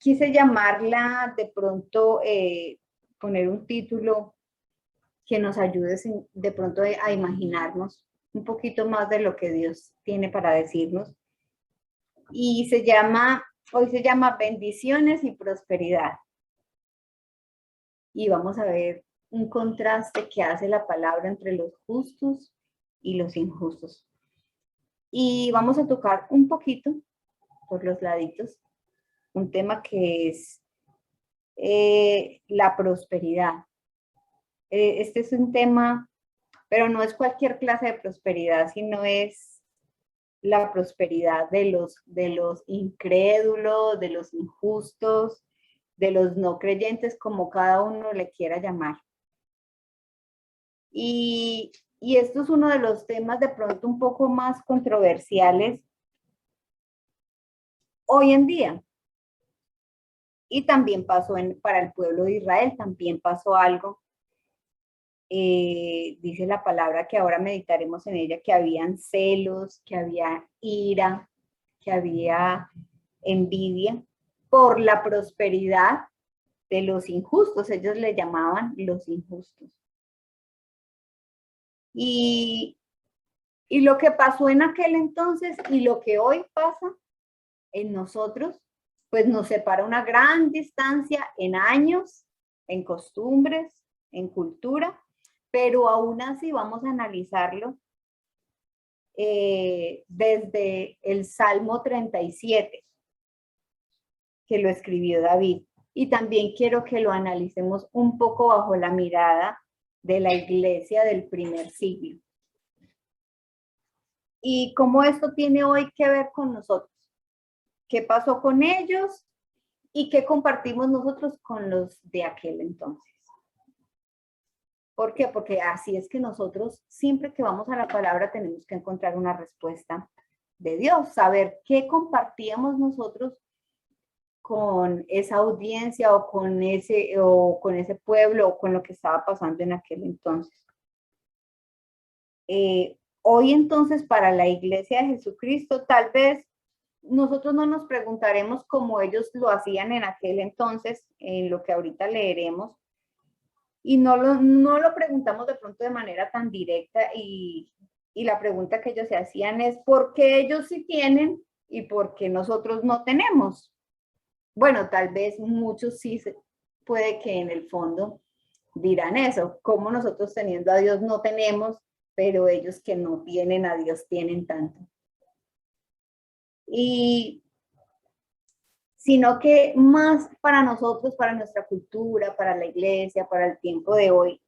quise llamarla de pronto, poner un título que nos ayude de pronto a imaginarnos un poquito más de lo que Dios tiene para decirnos. Y hoy se llama Bendiciones y Prosperidad. Y vamos a ver un contraste que hace la palabra entre los justos y los injustos. Y vamos a tocar un poquito por los laditos un tema que es la prosperidad. Este es un tema, pero no es cualquier clase de prosperidad, sino es la prosperidad de los incrédulos, de los injustos, de los no creyentes, como cada uno le quiera llamar. Y esto es uno de los temas de pronto un poco más controversiales hoy en día. Y también pasó para el pueblo de Israel, también pasó algo. Dice la palabra que ahora meditaremos en ella, que habían celos, que había ira, que había envidia por la prosperidad de los injustos. Ellos le llamaban los injustos. Y lo que pasó en aquel entonces y lo que hoy pasa en nosotros, pues nos separa una gran distancia en años, en costumbres, en cultura, pero aún así vamos a analizarlo desde el Salmo 37, que lo escribió David. Y también quiero que lo analicemos un poco bajo la mirada de la iglesia del primer siglo. Y cómo esto tiene hoy que ver con nosotros. ¿Qué pasó con ellos? ¿Y qué compartimos nosotros con los de aquel entonces? ¿Por qué? Porque así es que nosotros, siempre que vamos a la palabra, tenemos que encontrar una respuesta de Dios, saber qué compartíamos nosotros con esa audiencia o con ese pueblo o con lo que estaba pasando en aquel entonces. Hoy entonces para la iglesia de Jesucristo, tal vez nosotros no nos preguntaremos como ellos lo hacían en aquel entonces, en lo que ahorita leeremos, y no lo preguntamos de pronto de manera tan directa, y la pregunta que ellos se hacían es ¿por qué ellos sí tienen y por qué nosotros no tenemos? Bueno, tal vez muchos sí puede que en el fondo dirán eso, ¿cómo nosotros teniendo a Dios no tenemos, pero ellos que no tienen a Dios tienen tanto? Y sino que más para nosotros, para nuestra cultura, para la iglesia, para el tiempo de hoy,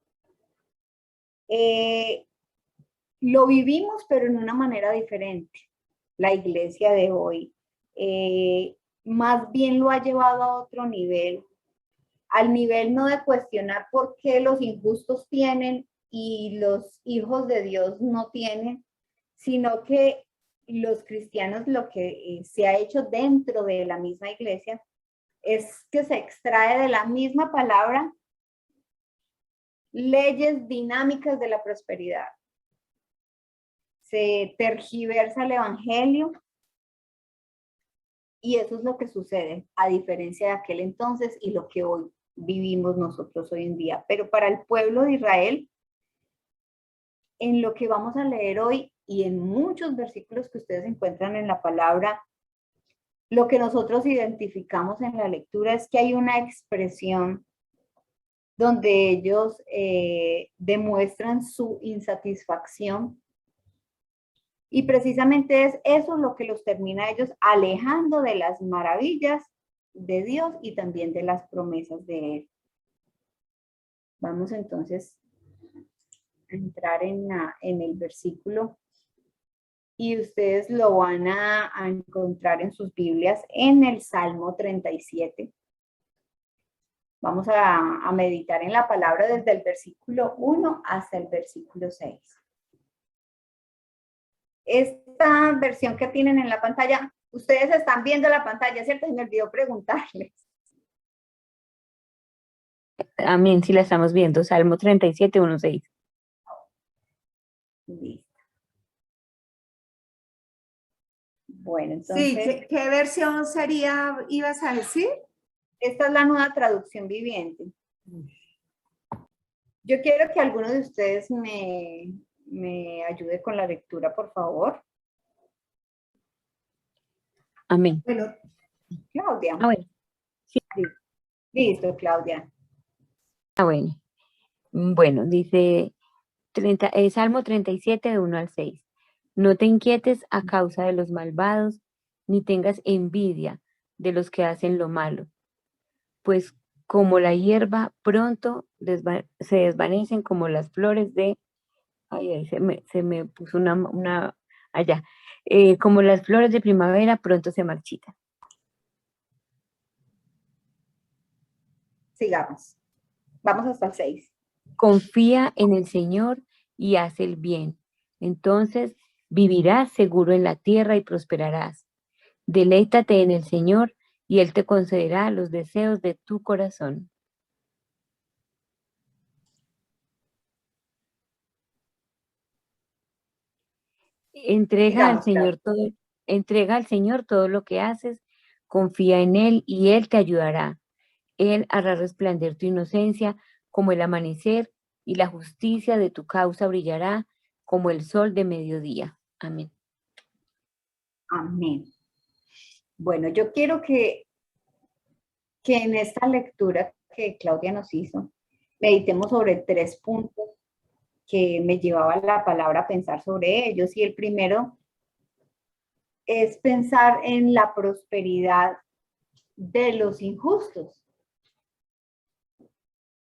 lo vivimos, pero en una manera diferente. La iglesia de hoy más bien lo ha llevado a otro nivel, al nivel no de cuestionar por qué los injustos tienen y los hijos de Dios no tienen, sino que los cristianos, lo que se ha hecho dentro de la misma iglesia es que se extrae de la misma palabra leyes dinámicas de la prosperidad. Se tergiversa el evangelio y eso es lo que sucede, a diferencia de aquel entonces y lo que hoy vivimos nosotros hoy en día. Pero para el pueblo de Israel, en lo que vamos a leer hoy y en muchos versículos que ustedes encuentran en la palabra, lo que nosotros identificamos en la lectura es que hay una expresión donde ellos demuestran su insatisfacción, y precisamente es eso lo que los termina ellos alejando de las maravillas de Dios y también de las promesas de Él. Vamos entonces a entrar en el versículo y ustedes lo van a encontrar en sus Biblias en el Salmo 37. Vamos a meditar en la palabra desde el versículo 1 hasta el versículo 6. Esta versión que tienen en la pantalla, ustedes están viendo la pantalla, ¿cierto? Se me olvidó preguntarles. Amén, sí la estamos viendo. Salmo 37, 1, 6. Listo. Bueno, entonces... Sí, ¿qué versión sería, ibas a decir? Esta es la nueva traducción viviente. Yo quiero que alguno de ustedes me ayude con la lectura, por favor. Amén. Bueno, Claudia. Bueno. Sí. Listo, Claudia. Bueno. Bueno, dice Salmo 37, de 1 al 6. No te inquietes a causa de los malvados, ni tengas envidia de los que hacen lo malo, pues como la hierba pronto se desvanecen, como las flores de... Ay, ahí se me puso allá. Como las flores de primavera pronto se marchitan. Sigamos. Vamos hasta el 6. Confía en el Señor y haz el bien. Entonces vivirás seguro en la tierra y prosperarás. Deleítate en el Señor y Él te concederá los deseos de tu corazón. Entrega al Sigamos, Señor todo lo que haces, confía en Él y Él te ayudará. Él hará resplandecer tu inocencia como el amanecer y la justicia de tu causa brillará como el sol de mediodía. Amén. Amén. Bueno, yo quiero que en esta lectura que Claudia nos hizo, meditemos sobre 3 puntos que me llevaba la palabra a pensar sobre ellos. Y el primero es pensar en la prosperidad de los injustos.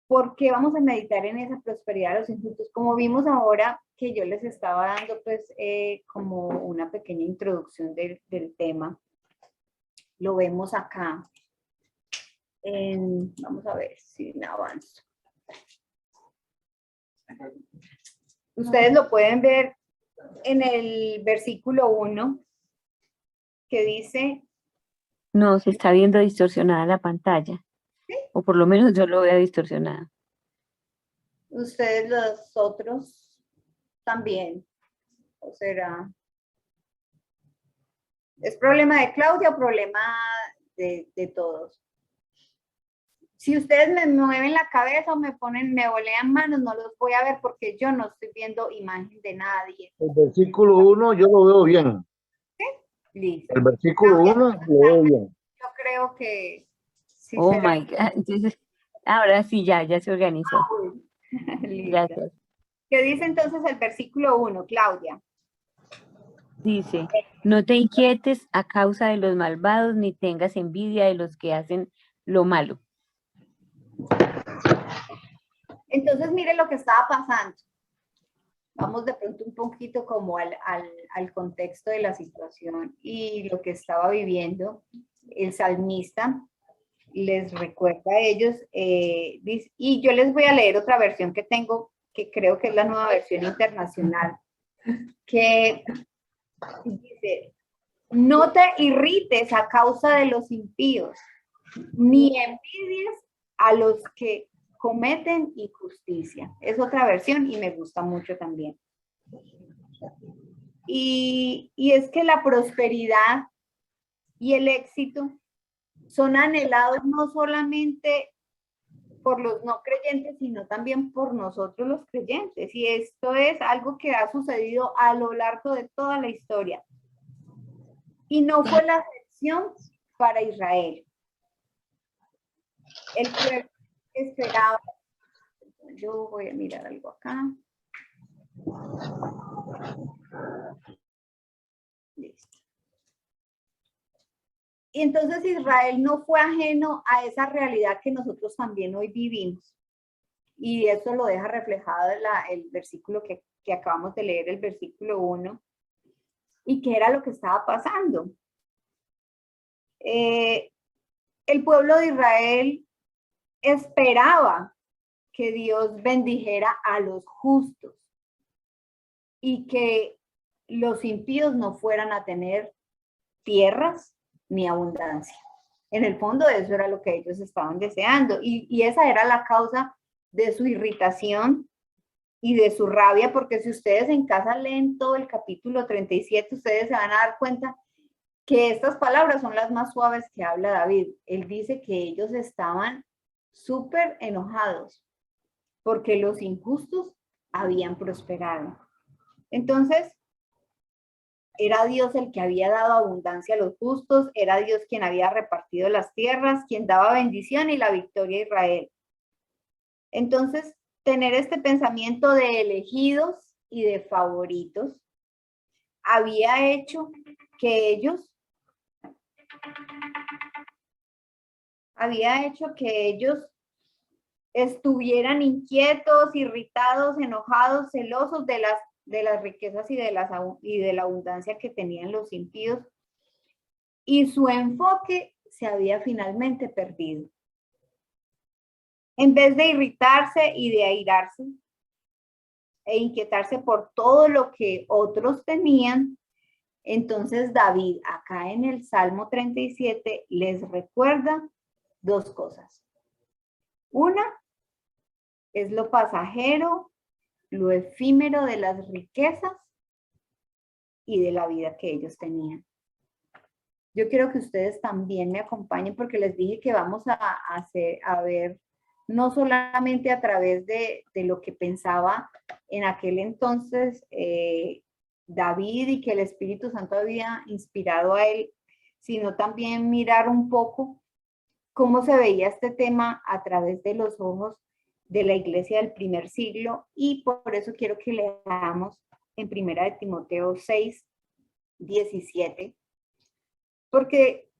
¿Por qué vamos a meditar en esa prosperidad de los injustos? Como vimos ahora que yo les estaba dando pues como una pequeña introducción del tema, lo vemos acá. Vamos a ver si me avanzo. Ustedes lo pueden ver en el versículo 1 que dice... No, se está viendo distorsionada la pantalla. ¿Sí? O por lo menos yo lo veo distorsionado. Ustedes los otros también. ¿O será? ¿Es problema de Claudia o problema de todos? Si ustedes me mueven la cabeza o me volean manos, no los voy a ver porque yo no estoy viendo imagen de nadie. El versículo 1 yo lo veo bien. ¿Sí? Listo. El versículo 1 lo veo bien. Yo creo que sí. Oh my God. Entonces, ahora sí, ya se organizó. Listo. Gracias. ¿Qué dice entonces el versículo 1, Claudia? Dice, no te inquietes a causa de los malvados, ni tengas envidia de los que hacen lo malo. Entonces, mire lo que estaba pasando. Vamos de pronto un poquito como al contexto de la situación y lo que estaba viviendo. El salmista les recuerda a ellos, y yo les voy a leer otra versión que tengo, que creo que es la nueva versión internacional, que dice, no te irrites a causa de los impíos, ni envidies a los que cometen injusticia. Es otra versión y me gusta mucho también. Y es que la prosperidad y el éxito son anhelados no solamente por los no creyentes, sino también por nosotros los creyentes. Y esto es algo que ha sucedido a lo largo de toda la historia. Y no fue la excepción para Israel. El pueblo esperaba. Yo voy a mirar algo acá. Listo. Y entonces Israel no fue ajeno a esa realidad que nosotros también hoy vivimos. Y eso lo deja reflejado el versículo que acabamos de leer, el versículo 1. ¿Y qué era lo que estaba pasando? El pueblo de Israel esperaba que Dios bendijera a los justos y que los impíos no fueran a tener tierras ni abundancia. En el fondo eso era lo que ellos estaban deseando y esa era la causa de su irritación y de su rabia, porque si ustedes en casa leen todo el capítulo 37, ustedes se van a dar cuenta que estas palabras son las más suaves que habla David. Él dice que ellos estaban súper enojados porque los injustos habían prosperado. Entonces, era Dios el que había dado abundancia a los justos, era Dios quien había repartido las tierras, quien daba bendición y la victoria a Israel. Entonces, tener este pensamiento de elegidos y de favoritos había hecho que ellos estuvieran inquietos, irritados, enojados, celosos de las riquezas y de la abundancia que tenían los impíos, y su enfoque se había finalmente perdido. En vez de irritarse y de airarse e inquietarse por todo lo que otros tenían, entonces David, acá en el Salmo 37, les recuerda dos cosas. Una es lo pasajero, lo efímero de las riquezas y de la vida que ellos tenían. Yo quiero que ustedes también me acompañen porque les dije que vamos a ver no solamente a través de lo que pensaba en aquel entonces David y que el Espíritu Santo había inspirado a él, sino también mirar un poco cómo se veía este tema a través de los ojos de la iglesia del primer siglo, y por eso quiero que leamos en 1 de Timoteo 6, 17, porque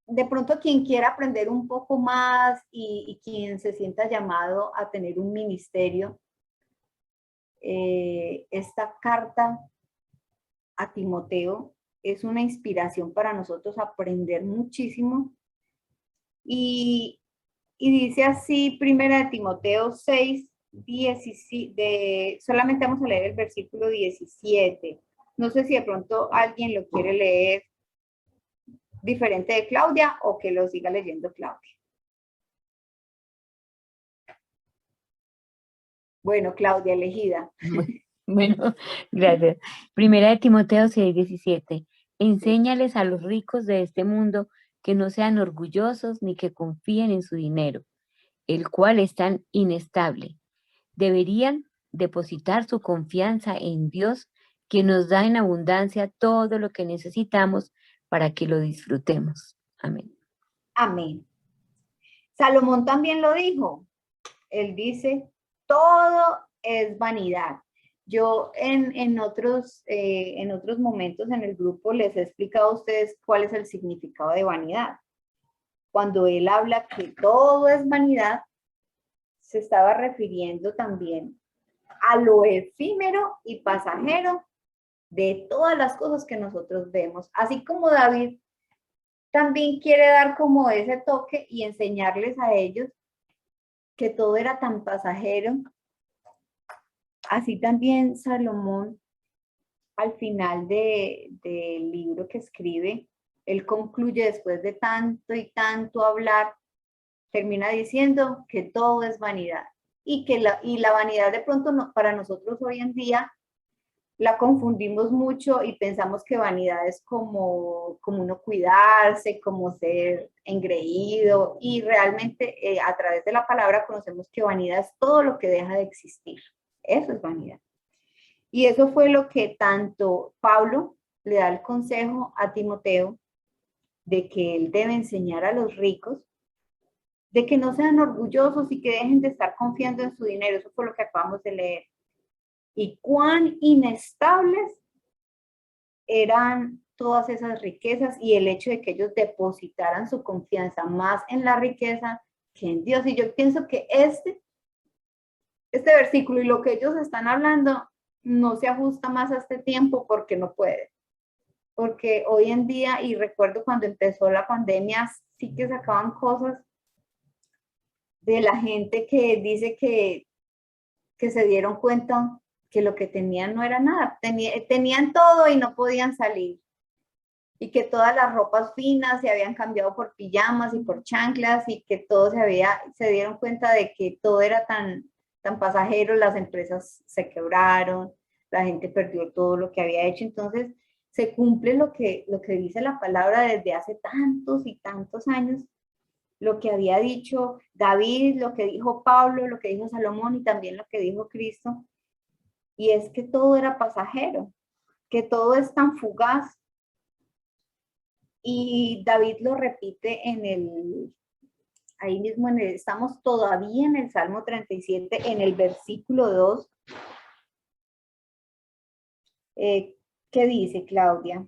de pronto quien quiera aprender un poco más y quien se sienta llamado a tener un ministerio, esta carta a Timoteo es una inspiración para nosotros aprender muchísimo. Y dice así, 1 de Timoteo 6, 17, solamente vamos a leer el versículo 17. No sé si de pronto alguien lo quiere leer diferente de Claudia o que lo siga leyendo Claudia. Bueno, Claudia, elegida. Bueno, gracias. 1 de Timoteo 6, 17. Enséñales a los ricos de este mundo que no sean orgullosos ni que confíen en su dinero, el cual es tan inestable. Deberían depositar su confianza en Dios, que nos da en abundancia todo lo que necesitamos para que lo disfrutemos. Amén. Amén. Salomón también lo dijo. Él dice, todo es vanidad. Yo en otros momentos en el grupo les he explicado a ustedes cuál es el significado de vanidad. Cuando él habla que todo es vanidad, se estaba refiriendo también a lo efímero y pasajero de todas las cosas que nosotros vemos. Así como David también quiere dar como ese toque y enseñarles a ellos que todo era tan pasajero, así también Salomón, al final del libro que escribe, él concluye después de tanto y tanto hablar, termina diciendo que todo es vanidad y que la vanidad de pronto no, para nosotros hoy en día la confundimos mucho y pensamos que vanidad es como uno cuidarse, como ser engreído, y realmente a través de la palabra conocemos que vanidad es todo lo que deja de existir. Eso es vanidad. Y eso fue lo que tanto Pablo le da el consejo a Timoteo de que él debe enseñar a los ricos, de que no sean orgullosos y que dejen de estar confiando en su dinero. Eso fue lo que acabamos de leer. Y cuán inestables eran todas esas riquezas y el hecho de que ellos depositaran su confianza más en la riqueza que en Dios. Y yo pienso que este versículo y lo que ellos están hablando no se ajusta más a este tiempo porque no puede. Porque hoy en día, y recuerdo cuando empezó la pandemia, sí que sacaban cosas de la gente que dice que se dieron cuenta que lo que tenían no era nada, tenían todo y no podían salir, y que todas las ropas finas se habían cambiado por pijamas y por chanclas, y que todo se dieron cuenta de que todo era tan pasajero, las empresas se quebraron, la gente perdió todo lo que había hecho. Entonces se cumple lo que dice la palabra desde hace tantos y tantos años, lo que había dicho David, lo que dijo Pablo, lo que dijo Salomón y también lo que dijo Cristo, y es que todo era pasajero, que todo es tan fugaz. Y David lo repite ahí mismo, estamos todavía en el Salmo 37, en el versículo 2. ¿Qué dice, Claudia?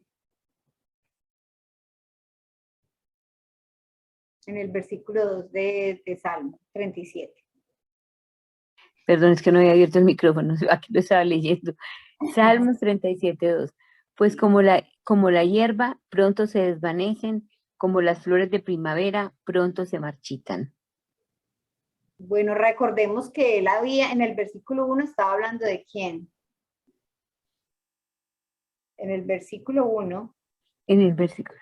En el versículo 2 de Salmo 37. Perdón, es que no había abierto el micrófono, aquí lo estaba leyendo. Salmos 37:2. Pues como la hierba, pronto se desvanecen, como las flores de primavera, pronto se marchitan. Bueno, recordemos que él había, en el versículo 1 estaba hablando de quién. En el versículo 1. En el versículo.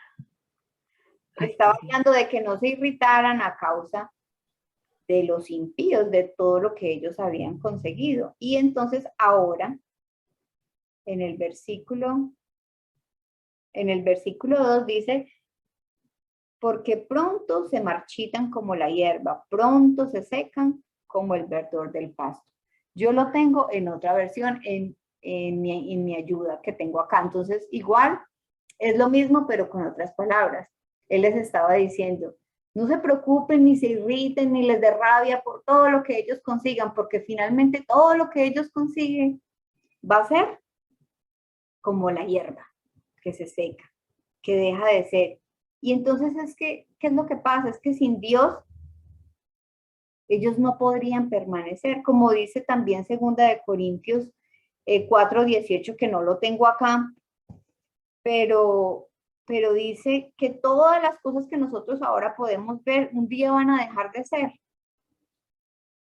Estaba hablando de que no se irritaran a causa de los impíos, de todo lo que ellos habían conseguido. Y entonces ahora, en el versículo 2 dice, porque pronto se marchitan como la hierba, pronto se secan como el verdor del pasto. Yo lo tengo en otra versión, en mi ayuda que tengo acá. Entonces, igual, es lo mismo, pero con otras palabras. Él les estaba diciendo, no se preocupen, ni se irriten, ni les dé rabia por todo lo que ellos consigan, porque finalmente todo lo que ellos consiguen va a ser como la hierba, que se seca, que deja de ser. Y entonces es que, ¿qué es lo que pasa? Es que sin Dios, ellos no podrían permanecer, como dice también 2 Corintios 4:18, que no lo tengo acá, pero dice que todas las cosas que nosotros ahora podemos ver, un día van a dejar de ser.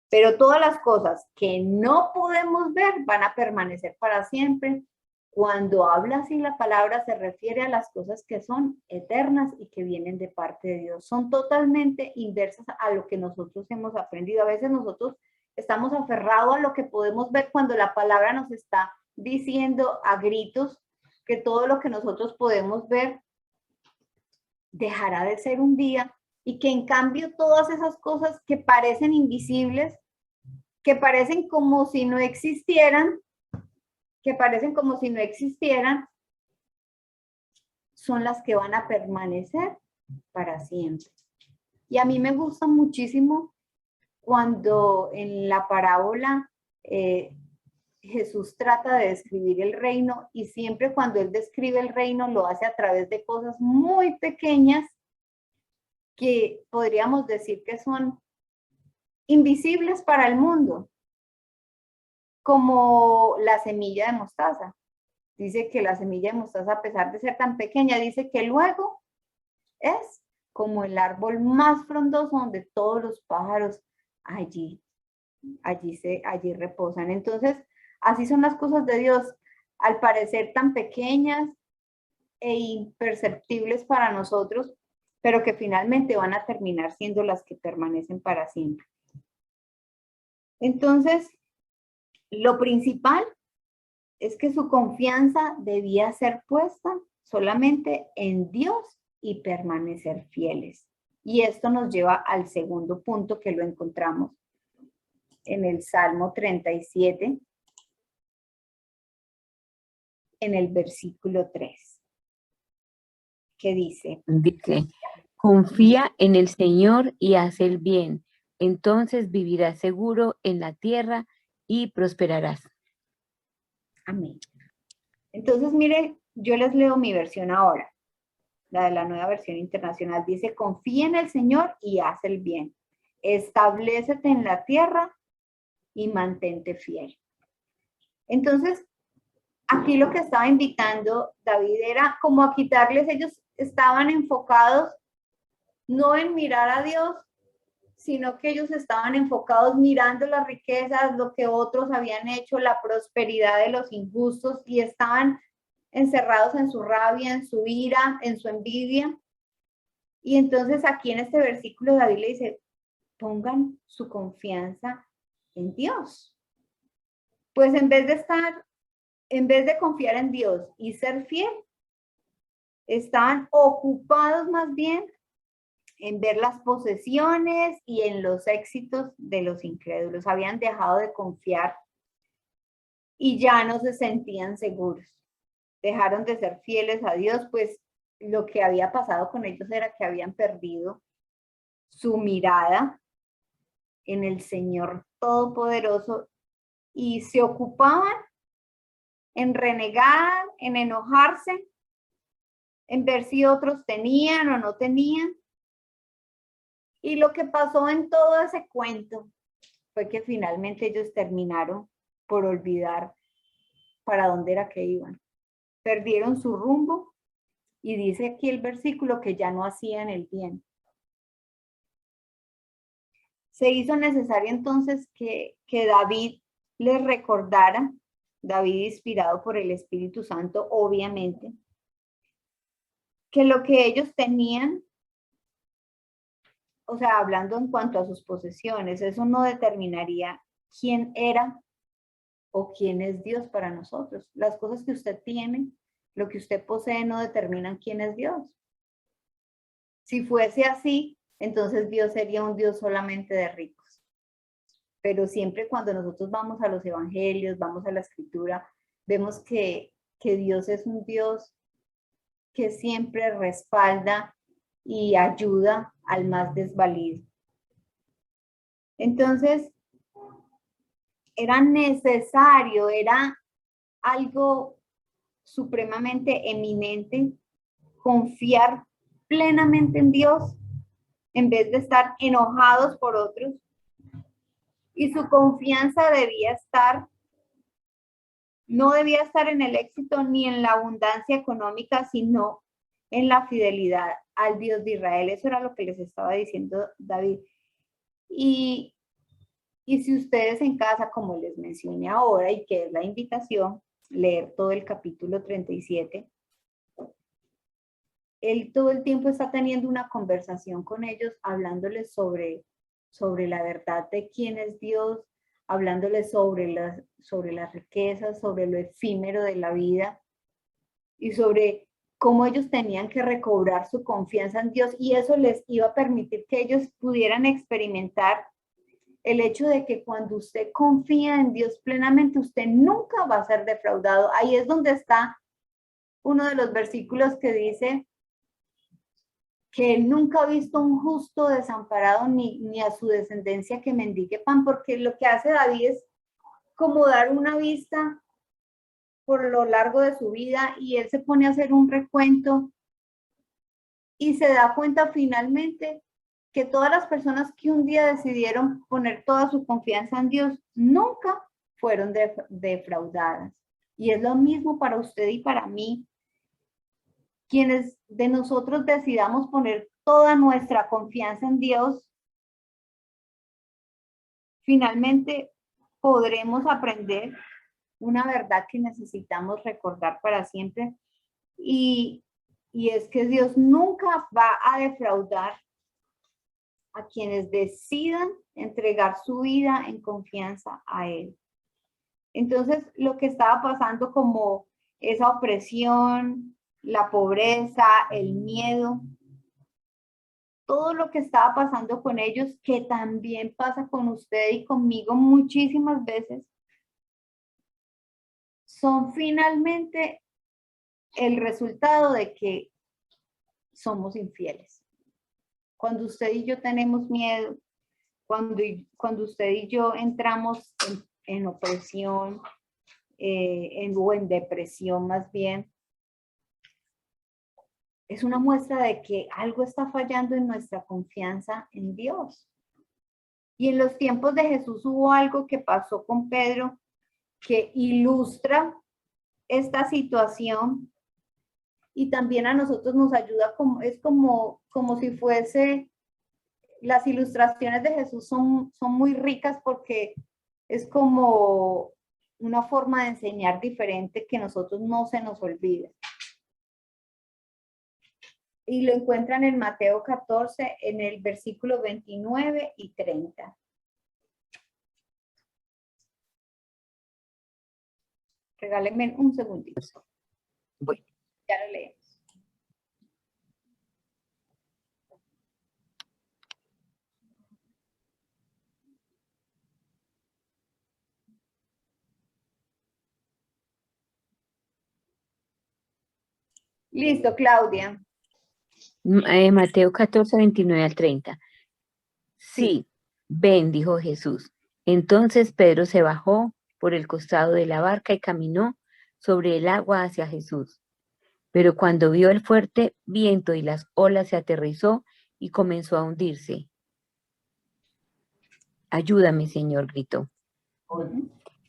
Pero todas las cosas que no podemos ver van a permanecer para siempre. Cuando habla así la palabra se refiere a las cosas que son eternas y que vienen de parte de Dios. Son totalmente inversas a lo que nosotros hemos aprendido. A veces nosotros estamos aferrados a lo que podemos ver cuando la palabra nos está diciendo a gritos que todo lo que nosotros podemos ver dejará de ser un día y que en cambio todas esas cosas que parecen invisibles, que parecen como si no existieran, son las que van a permanecer para siempre. Y a mí me gusta muchísimo cuando en la parábola Jesús trata de describir el reino, y siempre cuando él describe el reino lo hace a través de cosas muy pequeñas que podríamos decir que son invisibles para el mundo, como la semilla de mostaza. Dice que la semilla de mostaza, a pesar de ser tan pequeña, dice que luego es como el árbol más frondoso donde todos los pájaros allí reposan. Entonces, así son las cosas de Dios, al parecer tan pequeñas e imperceptibles para nosotros, pero que finalmente van a terminar siendo las que permanecen para siempre. Entonces, lo principal es que su confianza debía ser puesta solamente en Dios y permanecer fieles. Y esto nos lleva al segundo punto, que lo encontramos en el Salmo 37, en el versículo 3, que dice, confía en el Señor y haz el bien, entonces vivirás seguro en la tierra y prosperarás. Amén. Entonces, mire, yo les leo mi versión ahora, la de la Nueva Versión Internacional. Dice, confía en el Señor y haz el bien. Establécete en la tierra y mantente fiel. Entonces, aquí lo que estaba invitando David era como a quitarles, ellos estaban enfocados no en mirar a Dios, sino que ellos estaban enfocados mirando las riquezas, lo que otros habían hecho, la prosperidad de los injustos, y estaban encerrados en su rabia, en su ira, en su envidia. Y entonces aquí en este versículo David le dice, pongan su confianza en Dios. Pues en vez de confiar en Dios y ser fiel, estaban ocupados más bien en ver las posesiones y en los éxitos de los incrédulos. Habían dejado de confiar y ya no se sentían seguros. Dejaron de ser fieles a Dios, pues lo que había pasado con ellos era que habían perdido su mirada en el Señor Todopoderoso y se ocupaban en renegar, en enojarse, en ver si otros tenían o no tenían. Y lo que pasó en todo ese cuento fue que finalmente ellos terminaron por olvidar para dónde era que iban. Perdieron su rumbo y dice aquí el versículo que ya no hacían el bien. Se hizo necesario entonces que David les recordara, David inspirado por el Espíritu Santo, obviamente, que lo que ellos tenían, o sea, hablando en cuanto a sus posesiones, eso no determinaría quién era o quién es Dios para nosotros. Las cosas que usted tiene, lo que usted posee, no determinan quién es Dios. Si fuese así, entonces Dios sería un Dios solamente de ricos. Pero siempre cuando nosotros vamos a los evangelios, vamos a la escritura, vemos que Dios es un Dios que siempre respalda y ayuda al más desvalido. Entonces, era necesario, era algo supremamente eminente confiar plenamente en Dios en vez de estar enojados por otros. Y su confianza no debía estar en el éxito ni en la abundancia económica, sino en la fidelidad al Dios de Israel. Eso era lo que les estaba diciendo David. Y si ustedes en casa, como les mencioné ahora, y que es la invitación, leer todo el capítulo 37, él todo el tiempo está teniendo una conversación con ellos, hablándoles sobre la verdad de quién es Dios, hablándoles sobre las riquezas, sobre lo efímero de la vida y sobre cómo ellos tenían que recobrar su confianza en Dios, y eso les iba a permitir que ellos pudieran experimentar el hecho de que cuando usted confía en Dios plenamente, usted nunca va a ser defraudado. Ahí es donde está uno de los versículos que dice que él nunca ha visto un justo desamparado ni a su descendencia que mendigue pan, porque lo que hace David es como dar una vista por lo largo de su vida y él se pone a hacer un recuento y se da cuenta finalmente que todas las personas que un día decidieron poner toda su confianza en Dios nunca fueron defraudadas. Y es lo mismo para usted y para mí. Quienes de nosotros decidamos poner toda nuestra confianza en Dios, finalmente podremos aprender una verdad que necesitamos recordar para siempre, y es que Dios nunca va a defraudar a quienes decidan entregar su vida en confianza a Él. Entonces, lo que estaba pasando como esa opresión, la pobreza, el miedo, todo lo que estaba pasando con ellos, que también pasa con usted y conmigo muchísimas veces, son finalmente el resultado de que somos infieles. Cuando usted y yo tenemos miedo, cuando usted y yo entramos en opresión, o en depresión más bien, es una muestra de que algo está fallando en nuestra confianza en Dios. Y en los tiempos de Jesús hubo algo que pasó con Pedro que ilustra esta situación, y también a nosotros nos ayuda, es como si fuese, las ilustraciones de Jesús son muy ricas porque es como una forma de enseñar diferente que nosotros no se nos olvida. Y lo encuentran en Mateo 14, en el versículo 29 y 30. Regálenme un segundito. Bueno. Ya lo leemos. Listo, Claudia. Mateo 14, 29 al 30. Sí, ven, dijo Jesús. Entonces Pedro se bajó por el costado de la barca y caminó sobre el agua hacia Jesús. Pero cuando vio el fuerte viento y las olas, se aterrizó y comenzó a hundirse. Ayúdame, Señor, gritó.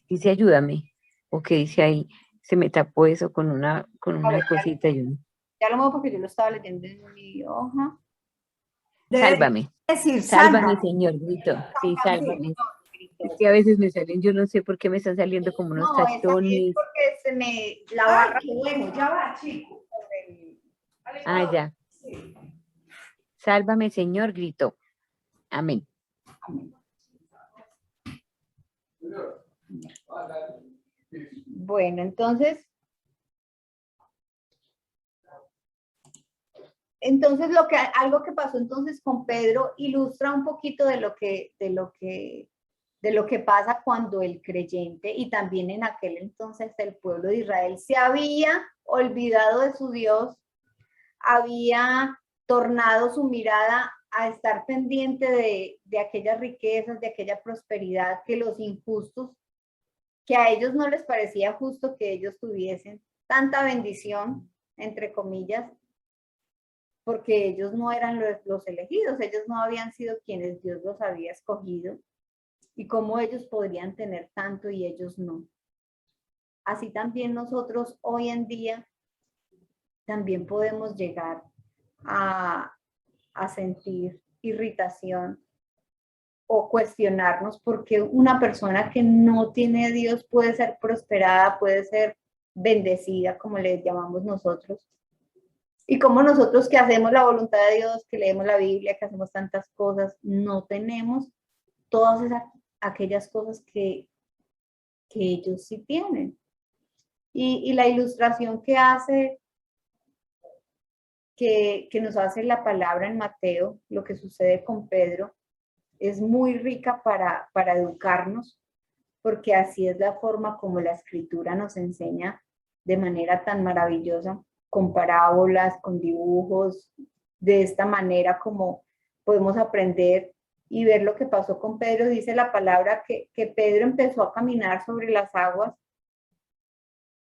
Dice ayúdame. ¿O qué dice ahí? Se me tapó eso con una ver, cosita. Ya lo muevo porque yo lo estaba leyendo en mi hoja. Sálvame. Decir, Sálvame, sálvame. Señor, grito. Sí, sálvame. Gritó. Es que a veces me salen, yo no sé por qué me están saliendo como unos No, esa es tachones. porque se me la barra. Bueno, ya va, chico. Ah, ya. Sálvame, Señor, gritó. Amén. Bueno, entonces algo que pasó entonces con Pedro ilustra un poquito de lo que pasa cuando el creyente y también en aquel entonces el pueblo de Israel se había olvidado de su Dios, había tornado su mirada a estar pendiente de aquellas riquezas, de aquella prosperidad, que los injustos, que a ellos no les parecía justo que ellos tuviesen tanta bendición, entre comillas, porque ellos no eran los elegidos, ellos no habían sido quienes Dios los había escogido, y cómo ellos podrían tener tanto y ellos no. Así también nosotros hoy en día también podemos llegar a sentir irritación o cuestionarnos porque una persona que no tiene a Dios puede ser prosperada, puede ser bendecida, como le llamamos nosotros. Y como nosotros que hacemos la voluntad de Dios, que leemos la Biblia, que hacemos tantas cosas, no tenemos todas aquellas cosas que ellos sí tienen. Y la ilustración que hace, que nos hace la palabra en Mateo, lo que sucede con Pedro, es muy rica para educarnos, porque así es la forma como la escritura nos enseña de manera tan maravillosa, con parábolas, con dibujos, de esta manera como podemos aprender y ver lo que pasó con Pedro. Dice la palabra que Pedro empezó a caminar sobre las aguas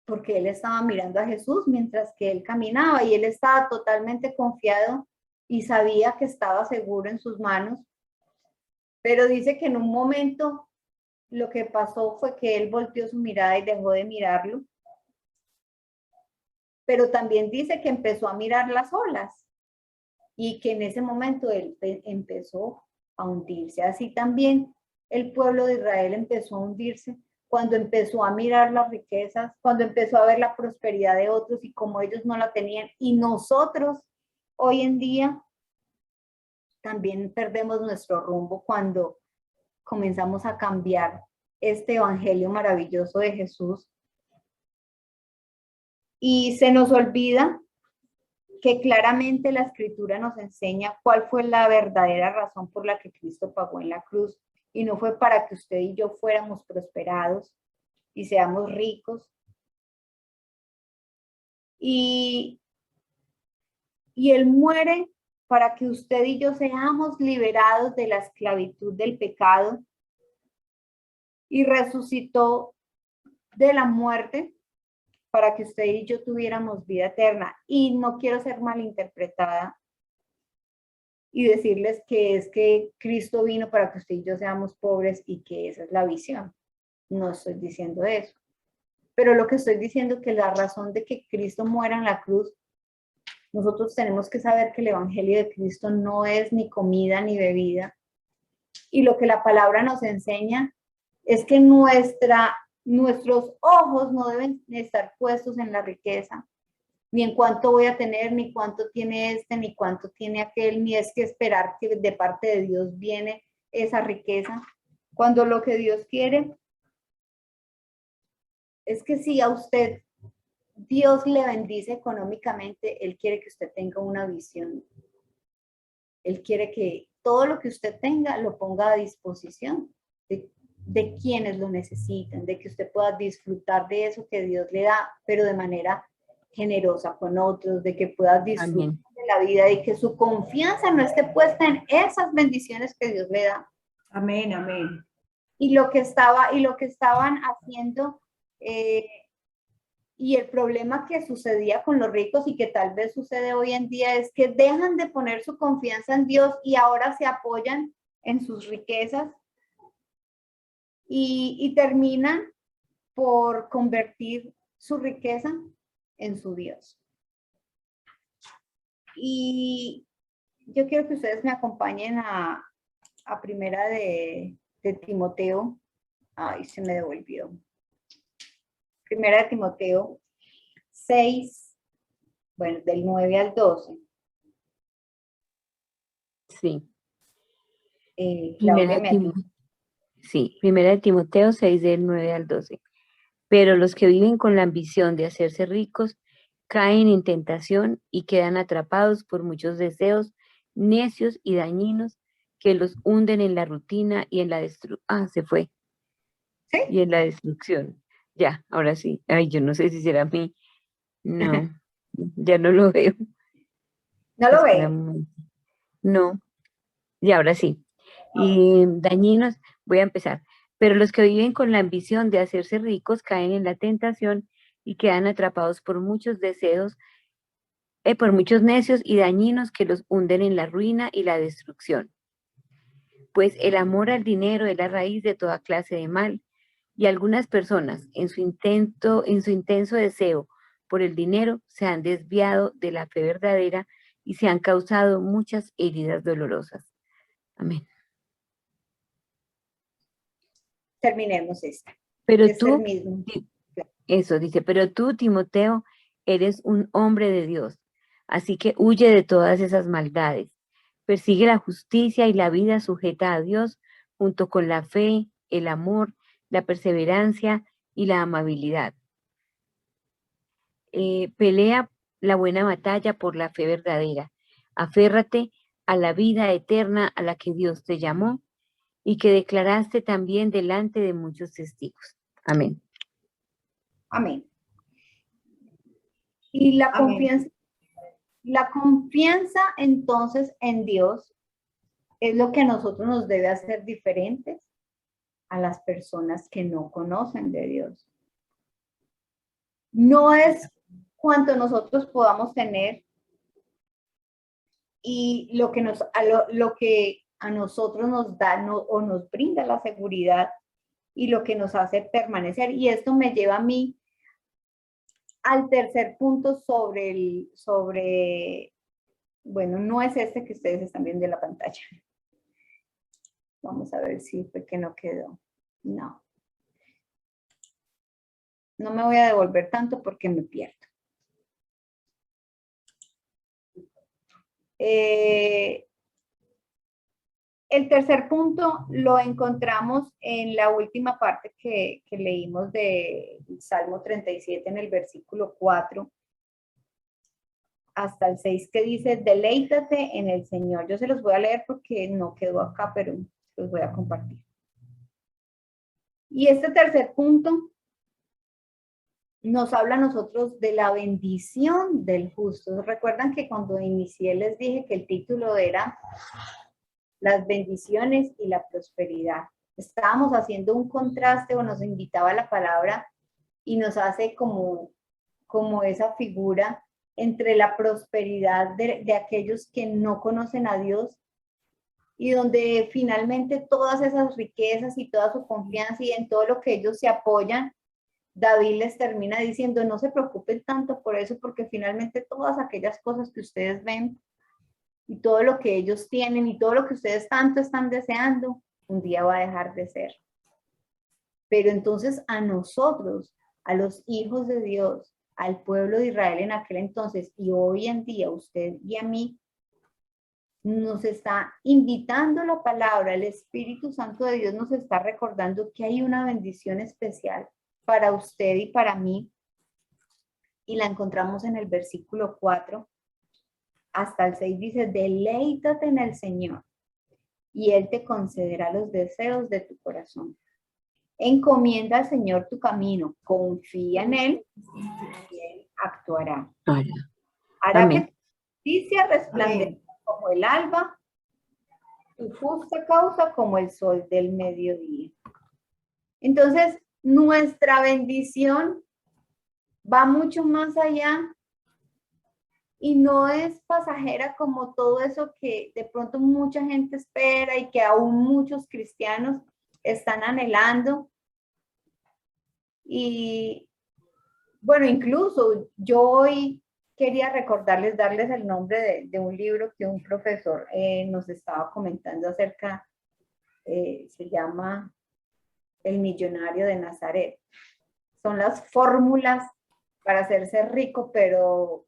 porque él estaba mirando a Jesús mientras que él caminaba y él estaba totalmente confiado y sabía que estaba seguro en sus manos. Pero dice que en un momento lo que pasó fue que él volteó su mirada y dejó de mirarlo. Pero también dice que empezó a mirar las olas y que en ese momento él empezó a hundirse. Así también el pueblo de Israel empezó a hundirse cuando empezó a mirar las riquezas, cuando empezó a ver la prosperidad de otros y como ellos no la tenían. Y nosotros hoy en día también perdemos nuestro rumbo cuando comenzamos a cambiar este evangelio maravilloso de Jesús y se nos olvida que claramente la escritura nos enseña cuál fue la verdadera razón por la que Cristo pagó en la cruz, y no fue para que usted y yo fuéramos prosperados y seamos ricos. Y Él muere para que usted y yo seamos liberados de la esclavitud del pecado, y resucitó de la muerte para que usted y yo tuviéramos vida eterna. Y no quiero ser malinterpretada y decirles que es que Cristo vino para que usted y yo seamos pobres y que esa es la visión. No estoy diciendo eso. Pero lo que estoy diciendo es que la razón de que Cristo muera en la cruz, nosotros tenemos que saber que el evangelio de Cristo no es ni comida ni bebida. Y lo que la palabra nos enseña es que nuestros ojos no deben estar puestos en la riqueza, ni en cuánto voy a tener, ni cuánto tiene este, ni cuánto tiene aquel, ni es que esperar que de parte de Dios viene esa riqueza, cuando lo que Dios quiere es que si a usted Dios le bendice económicamente, Él quiere que usted tenga una visión. Él quiere que todo lo que usted tenga lo ponga a disposición de quienes lo necesitan, de que usted pueda disfrutar de eso que Dios le da, pero de manera generosa con otros, de que puedas disfrutar Amén. de la vida y que su confianza no esté puesta en esas bendiciones que Dios le da. Amén, amén. Y lo que estaban haciendo, y el problema que sucedía con los ricos y que tal vez sucede hoy en día es que dejan de poner su confianza en Dios y ahora se apoyan en sus riquezas y terminan por convertir su riqueza en su Dios. Y yo quiero que ustedes me acompañen a primera de Timoteo. Ay, se me devolvió. Primera de Timoteo 6, bueno, del 9 al 12. Sí. Claudia, me atiende. Sí, primera de Timoteo 6 del 9 al 12. Pero los que viven con la ambición de hacerse ricos caen en tentación y quedan atrapados por muchos deseos necios y dañinos que los hunden en la rutina y en la destrucción. Se fue. ¿Sí? Y en la destrucción. Ya, ahora sí. Ay, yo no sé si será a mí. No, ya no lo veo. ¿No lo Espera ve? un momento. No, y ahora sí. Y dañinos, voy a empezar. Pero los que viven con la ambición de hacerse ricos caen en la tentación y quedan atrapados por muchos deseos, por muchos necios y dañinos que los hunden en la ruina y la destrucción. Pues el amor al dinero es la raíz de toda clase de mal, y algunas personas, en su intenso deseo por el dinero, se han desviado de la fe verdadera y se han causado muchas heridas dolorosas. Amén. Terminemos esta. Pero Es el mismo. eso dice, pero tú, Timoteo, eres un hombre de Dios, así que huye de todas esas maldades. Persigue la justicia y la vida sujeta a Dios, junto con la fe, el amor, la perseverancia y la amabilidad. Pelea la buena batalla por la fe verdadera. Aférrate a la vida eterna a la que Dios te llamó y que declaraste también delante de muchos testigos. Amén. Amén. Y Amén. la confianza entonces en Dios es lo que a nosotros nos debe hacer diferentes a las personas que no conocen de Dios. No es cuanto nosotros podamos tener y lo que a nosotros nos da o nos brinda la seguridad y lo que nos hace permanecer. Y esto me lleva a mí al tercer punto bueno, no es este que ustedes están viendo en la pantalla. Vamos a ver si fue que no quedó. No. No me voy a devolver tanto porque me pierdo. El tercer punto lo encontramos en la última parte que leímos de Salmo 37 en el versículo 4 hasta el 6 que dice, deleítate en el Señor. Yo se los voy a leer porque no quedó acá, pero los voy a compartir. Y este tercer punto nos habla a nosotros de la bendición del justo. ¿Recuerdan que cuando inicié les dije que el título era las bendiciones y la prosperidad? Estábamos haciendo un contraste o nos invitaba la palabra y nos hace como esa figura entre la prosperidad de aquellos que no conocen a Dios y donde finalmente todas esas riquezas y toda su confianza y en todo lo que ellos se apoyan, David les termina diciendo, no se preocupen tanto por eso, porque finalmente todas aquellas cosas que ustedes ven y todo lo que ellos tienen y todo lo que ustedes tanto están deseando, un día va a dejar de ser. Pero entonces a nosotros, a los hijos de Dios, al pueblo de Israel en aquel entonces y hoy en día, usted y a mí, nos está invitando la palabra, el Espíritu Santo de Dios nos está recordando que hay una bendición especial para usted y para mí, y la encontramos en el versículo 4 hasta el 6, dice, deleítate en el Señor, y Él te concederá los deseos de tu corazón. Encomienda al Señor tu camino, confía en Él, y Él actuará. Hará. Hará Amén. que tu justicia resplandezca como el alba, tu justa causa como el sol del mediodía. Entonces, nuestra bendición va mucho más allá y no es pasajera como todo eso que de pronto mucha gente espera y que aún muchos cristianos están anhelando. Y bueno, incluso yo hoy quería recordarles, darles el nombre de un libro que un profesor nos estaba comentando acerca, se llama El millonario de Nazaret. Son las fórmulas para hacerse rico, pero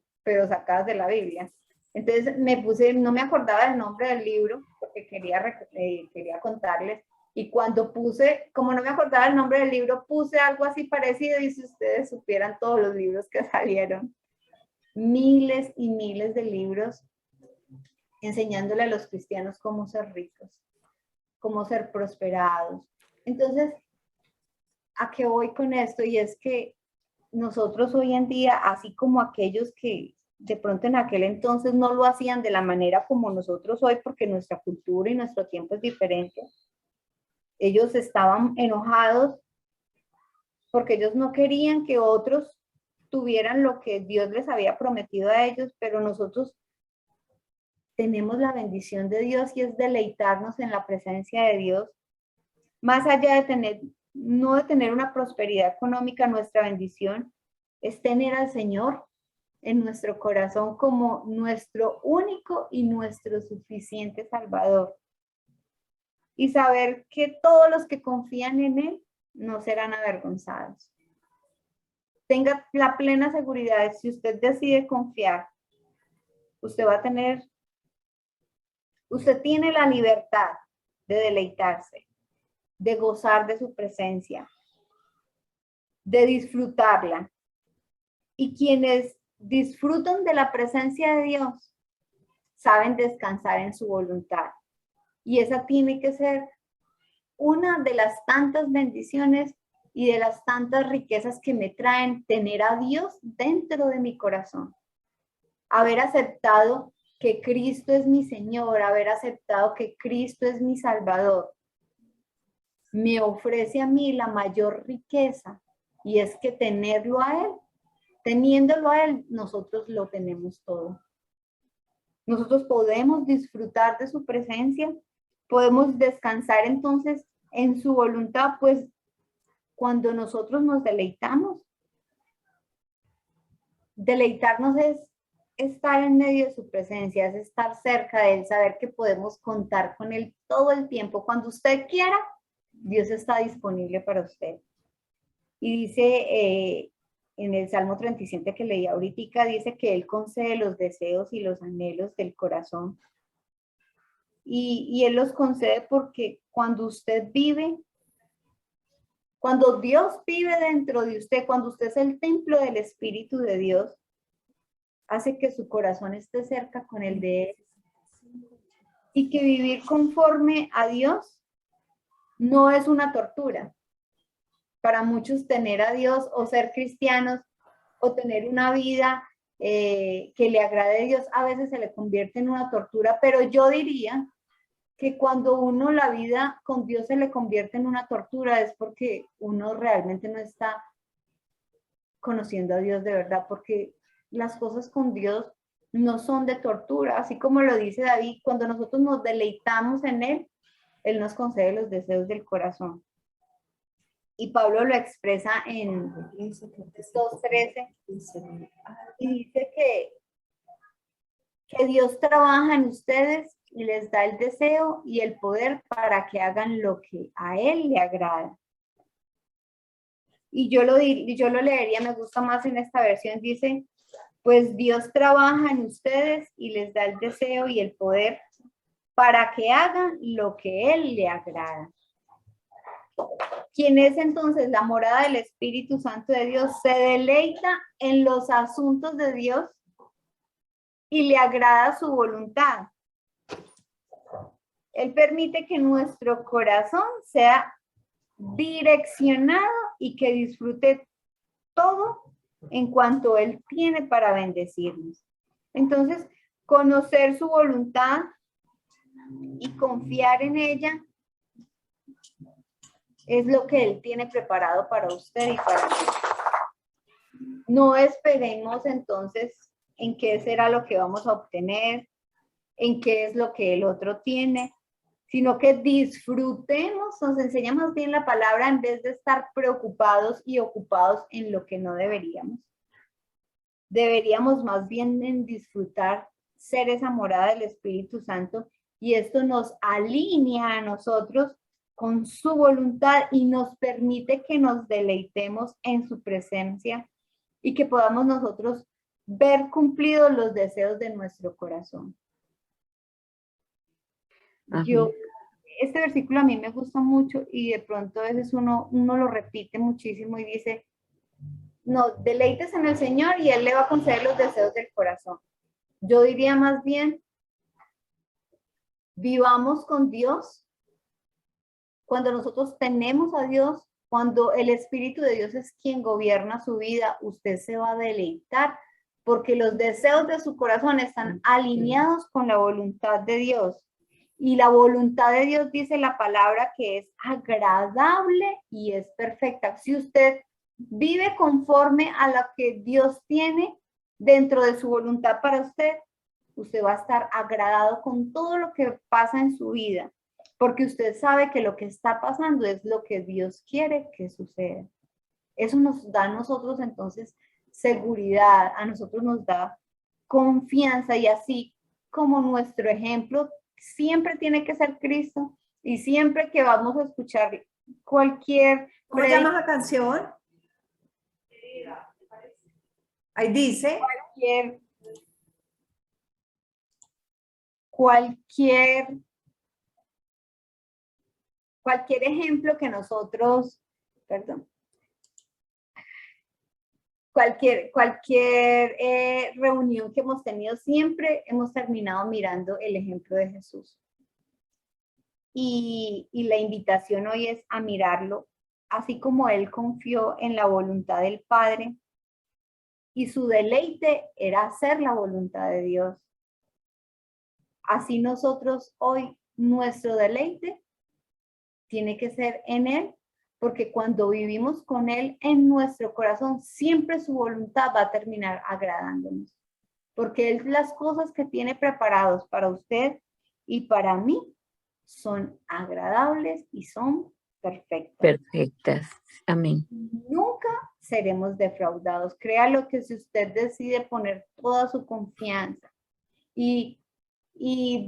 sacadas de la Biblia. Entonces me puse, no me acordaba del nombre del libro, porque quería contarles, y cuando puse, como no me acordaba el nombre del libro, puse algo así parecido, y si ustedes supieran todos los libros que salieron, miles y miles de libros enseñándole a los cristianos cómo ser ricos, cómo ser prosperados. Entonces, ¿a qué voy con esto? Y es que nosotros hoy en día, así como aquellos que de pronto en aquel entonces no lo hacían de la manera como nosotros hoy, porque nuestra cultura y nuestro tiempo es diferente, ellos estaban enojados porque ellos no querían que otros tuvieran lo que Dios les había prometido a ellos, pero nosotros tenemos la bendición de Dios y es deleitarnos en la presencia de Dios, más allá de tener, no de tener una prosperidad económica. Nuestra bendición es tener al Señor en nuestro corazón como nuestro único y nuestro suficiente Salvador. Y saber que todos los que confían en Él no serán avergonzados. Tenga la plena seguridad de que si usted decide confiar, usted tiene la libertad de deleitarse, de gozar de su presencia, de disfrutarla. Y quienes disfrutan de la presencia de Dios saben descansar en su voluntad. Y esa tiene que ser una de las tantas bendiciones y de las tantas riquezas que me traen tener a Dios dentro de mi corazón. Haber aceptado que Cristo es mi Señor, haber aceptado que Cristo es mi Salvador, me ofrece a mí la mayor riqueza, y es que tenerlo a Él, teniéndolo a Él, nosotros lo tenemos todo. Nosotros podemos disfrutar de su presencia, podemos descansar entonces en su voluntad, pues cuando nosotros nos deleitamos, deleitarnos es estar en medio de su presencia, es estar cerca de Él, saber que podemos contar con Él todo el tiempo. Cuando usted quiera, Dios está disponible para usted. Y dice en el Salmo 37 que leí ahorita, dice que Él concede los deseos y los anhelos del corazón. Y Él los concede porque cuando usted vive, cuando Dios vive dentro de usted, cuando usted es el templo del Espíritu de Dios, hace que su corazón esté cerca con el de Él. Y que vivir conforme a Dios no es una tortura. Para muchos tener a Dios o ser cristianos o tener una vida que le agrade a Dios a veces se le convierte en una tortura, pero yo diría que cuando uno la vida con Dios se le convierte en una tortura es porque uno realmente no está conociendo a Dios de verdad, porque las cosas con Dios no son de tortura, así como lo dice David, cuando nosotros nos deleitamos en Él, Él nos concede los deseos del corazón. Y Pablo lo expresa en 2:13 y dice que Dios trabaja en ustedes y les da el deseo y el poder para que hagan lo que a Él le agrada. Y yo lo leería, me gusta más en esta versión, dice, pues Dios trabaja en ustedes y les da el deseo y el poder para que hagan lo que Él le agrada. Quien es entonces la morada del Espíritu Santo de Dios, se deleita en los asuntos de Dios y le agrada su voluntad. Él permite que nuestro corazón sea direccionado y que disfrute todo en cuanto Él tiene para bendecirnos. Entonces, conocer su voluntad y confiar en ella es lo que Él tiene preparado para usted y para mí. No esperemos entonces en qué será lo que vamos a obtener, en qué es lo que el otro tiene, sino que disfrutemos, nos enseña más bien la palabra, en vez de estar preocupados y ocupados en lo que no deberíamos. Deberíamos más bien en disfrutar, ser esa morada del Espíritu Santo, y esto nos alinea a nosotros con su voluntad y nos permite que nos deleitemos en su presencia y que podamos nosotros ver cumplidos los deseos de nuestro corazón. Este versículo a mí me gusta mucho y de pronto a veces uno lo repite muchísimo y dice, no, deleites en el Señor y Él le va a conceder los deseos del corazón. Yo diría más bien, vivamos con Dios. Cuando nosotros tenemos a Dios, cuando el Espíritu de Dios es quien gobierna su vida, usted se va a deleitar porque los deseos de su corazón están alineados con la voluntad de Dios. Y la voluntad de Dios dice la palabra que es agradable y es perfecta. Si usted vive conforme a lo que Dios tiene dentro de su voluntad para usted, usted va a estar agradado con todo lo que pasa en su vida, porque usted sabe que lo que está pasando es lo que Dios quiere que suceda. Eso nos da a nosotros entonces seguridad, a nosotros nos da confianza, y así como nuestro ejemplo siempre tiene que ser Cristo, y siempre que vamos a escuchar cualquier... ¿Cómo se llama la canción? Ahí dice. Cualquier ejemplo que nosotros, perdón, cualquier reunión que hemos tenido, siempre hemos terminado mirando el ejemplo de Jesús. Y la invitación hoy es a mirarlo, así como Él confió en la voluntad del Padre y su deleite era hacer la voluntad de Dios. Así nosotros hoy, nuestro deleite tiene que ser en Él, porque cuando vivimos con Él en nuestro corazón, siempre su voluntad va a terminar agradándonos. Porque Él, las cosas que tiene preparados para usted y para mí son agradables y son perfectas. Perfectas. Amén. Nunca seremos defraudados. Créalo que si usted decide poner toda su confianza y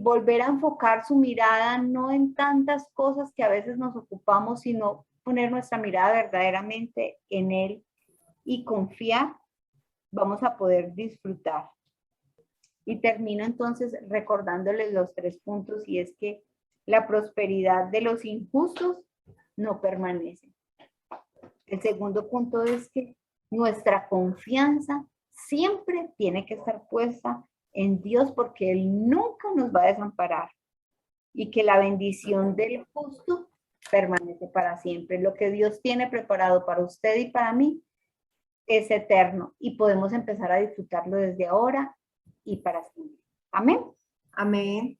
volver a enfocar su mirada no en tantas cosas que a veces nos ocupamos, sino poner nuestra mirada verdaderamente en Él y confiar, vamos a poder disfrutar. Y termino entonces recordándoles los 3 puntos, y es que la prosperidad de los injustos no permanece. El segundo punto es que nuestra confianza siempre tiene que estar puesta en Dios, porque Él nunca nos va a desamparar, y que la bendición del justo permanece para siempre. Lo que Dios tiene preparado para usted y para mí es eterno y podemos empezar a disfrutarlo desde ahora y para siempre. Amén. Amén.